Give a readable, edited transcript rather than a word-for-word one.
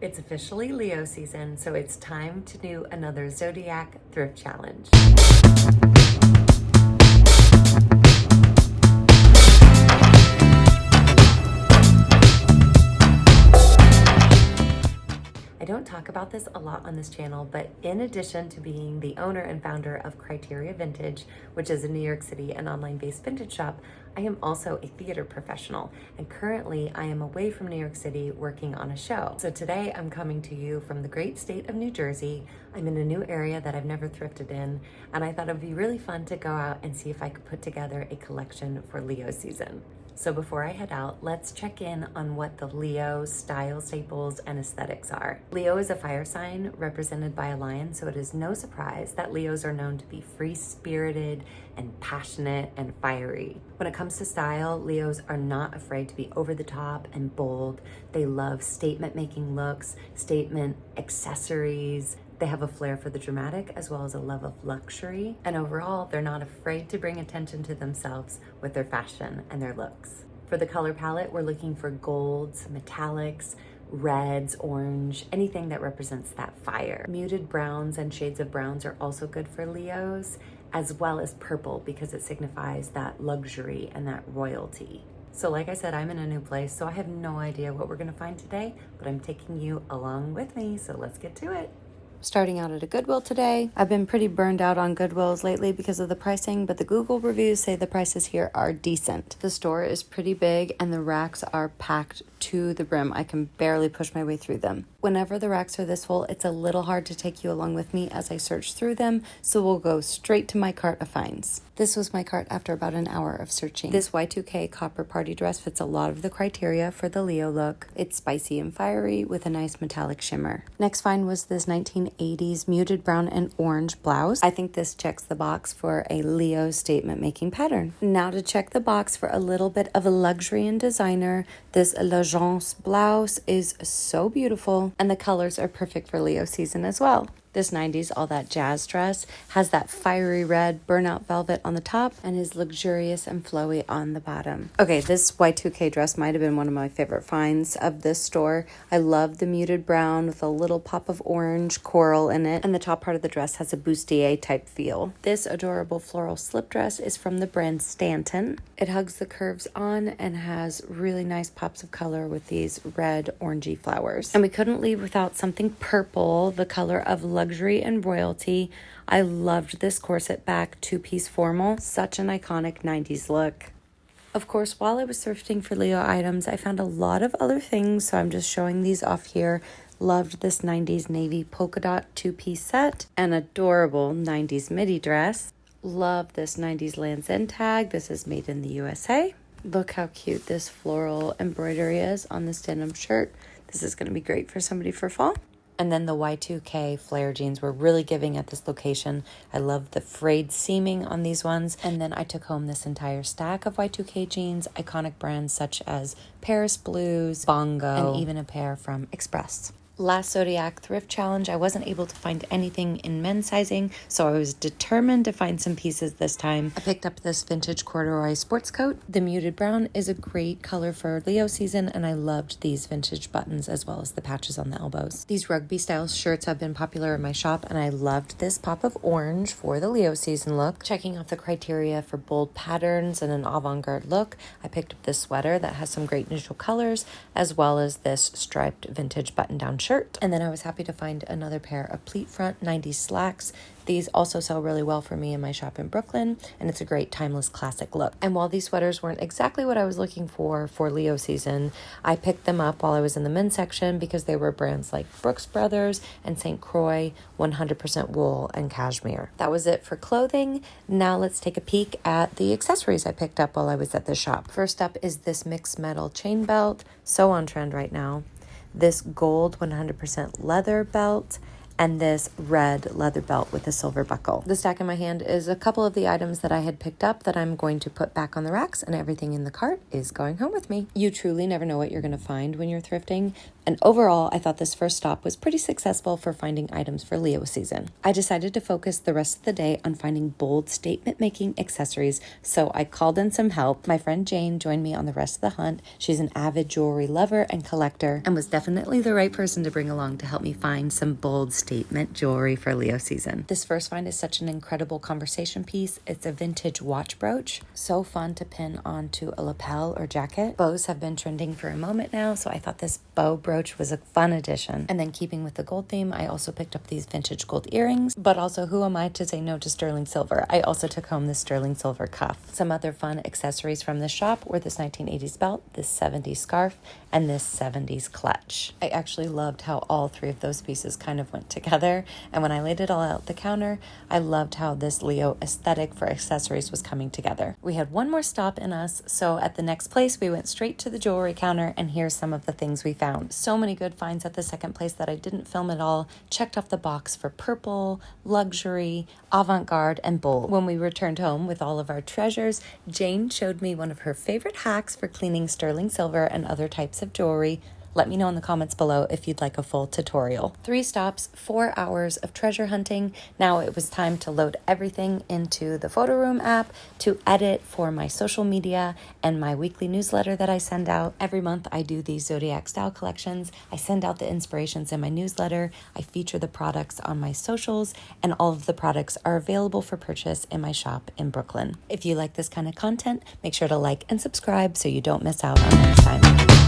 It's officially Leo season, so it's time to do another zodiac thrift challenge. I don't talk about this a lot on this channel, but in addition to being the owner and founder of Criteria Vintage, which is a New York City and online-based vintage shop, I am also a theater professional, and currently I am away from New York City working on a show. So today I'm coming to you from the great state of New Jersey. I'm in a new area that I've never thrifted in, and I thought it would be really fun to go out and see if I could put together a collection for Leo season. So before I head out, let's check in on what the Leo style staples and aesthetics are. Leo is a fire sign represented by a lion, so it is no surprise that Leos are known to be free-spirited and passionate and fiery. When it comes to style, Leos are not afraid to be over the top and bold. They love statement-making looks, statement accessories. They have a flair for the dramatic as well as a love of luxury. And overall, they're not afraid to bring attention to themselves with their fashion and their looks. For the color palette, we're looking for golds, metallics, reds, orange, anything that represents that fire. Muted browns and shades of browns are also good for Leos, as well as purple because it signifies that luxury and that royalty. So like I said, I'm in a new place, so I have no idea what we're gonna find today, but I'm taking you along with me, so let's get to it. Starting out at a Goodwill today. I've been pretty burned out on Goodwills lately because of the pricing, but the Google reviews say the prices here are decent. The store is pretty big and the racks are packed to the brim. I can barely push my way through them. Whenever the racks are this full, it's a little hard to take you along with me as I search through them, so we'll go straight to my cart of finds. This was my cart after about an hour of searching. This Y2K copper party dress fits a lot of the criteria for the Leo look. It's spicy and fiery with a nice metallic shimmer. Next find was this 1980s muted brown and orange blouse. I think this checks the box for a Leo statement making pattern. Now to check the box for a little bit of a luxury and designer, this L'Agence blouse is so beautiful and the colors are perfect for Leo season as well. This 90s all that jazz dress has that fiery red burnout velvet on the top and is luxurious and flowy on the bottom. Okay, this Y2K dress might have been one of my favorite finds of this store. I love the muted brown with a little pop of orange coral in it, and the top part of the dress has a bustier type feel. This adorable floral slip dress is from the brand Stanton. It hugs the curves on and has really nice pops of color with these red orangey flowers. And we couldn't leave without something purple, the color of luxury and royalty. I loved this corset back two-piece formal. Such an iconic 90s look. Of course, while I was thrifting for Leo items, I found a lot of other things, so I'm just showing these off here. Loved this 90s navy polka dot two-piece set. An adorable 90s midi dress. Love this 90s Land's End tag. This is made in the USA. Look how cute this floral embroidery is on this denim shirt. This is going to be great for somebody for fall. And then the Y2K flare jeans were really giving at this location. I love the frayed seaming on these ones. And then I took home this entire stack of Y2K jeans, iconic brands such as Paris Blues, Bongo, and even a pair from Express. Last Zodiac thrift challenge, I wasn't able to find anything in men's sizing, so I was determined to find some pieces this time. I picked up this vintage corduroy sports coat. The muted brown is a great color for Leo season, and I loved these vintage buttons as well as the patches on the elbows. These rugby style shirts have been popular in my shop, and I loved this pop of orange for the Leo season look. Checking off the criteria for bold patterns and an avant-garde look, I picked up this sweater that has some great neutral colors, as well as this striped vintage button-down shirt. And then I was happy to find another pair of pleat front 90s slacks. These also sell really well for me in my shop in Brooklyn, and it's a great timeless classic look. And while these sweaters weren't exactly what I was looking for Leo season, I picked them up while I was in the men's section because they were brands like Brooks Brothers and St. Croix, 100% wool and cashmere. That was it for clothing. Now let's take a peek at the accessories I picked up while I was at the shop. First up is this mixed metal chain belt, so on trend right now. This gold 100% leather belt, and this red leather belt with a silver buckle. The stack in my hand is a couple of the items that I had picked up that I'm going to put back on the racks, and everything in the cart is going home with me. You truly never know what you're going to find when you're thrifting, and overall, I thought this first stop was pretty successful for finding items for Leo season. I decided to focus the rest of the day on finding bold statement-making accessories, so I called in some help. My friend Jane joined me on the rest of the hunt. She's an avid jewelry lover and collector, and was definitely the right person to bring along to help me find some bold statement jewelry for Leo season. This first find is such an incredible conversation piece. It's a vintage watch brooch, so fun to pin onto a lapel or jacket. Bows have been trending for a moment now, so I thought this bow brooch was a fun addition. And then keeping with the gold theme, I also picked up these vintage gold earrings, but also who am I to say no to sterling silver? I also took home this sterling silver cuff. Some other fun accessories from the shop were this 1980s belt, this 70s scarf, and this 70s clutch. I actually loved how all three of those pieces kind of went together, and when I laid it all out the counter, I loved how this Leo aesthetic for accessories was coming together. We had one more stop in us, so at the next place we went straight to the jewelry counter, and here's some of the things we found. So many good finds at the second place that I didn't film at all. Checked off the box for purple, luxury, avant-garde, and bold. When we returned home with all of our treasures, Jane showed me one of her favorite hacks for cleaning sterling silver and other types of jewelry. Let me know in the comments below if you'd like a full tutorial. 3 stops, 4 hours of treasure hunting. Now it was time to load everything into the photo room app to edit for my social media and my weekly newsletter that I send out. Every month I do these zodiac style collections. I send out the inspirations in my newsletter. I feature the products on my socials, and all of the products are available for purchase in my shop in Brooklyn. If you like this kind of content, make sure to like and subscribe so you don't miss out on next time.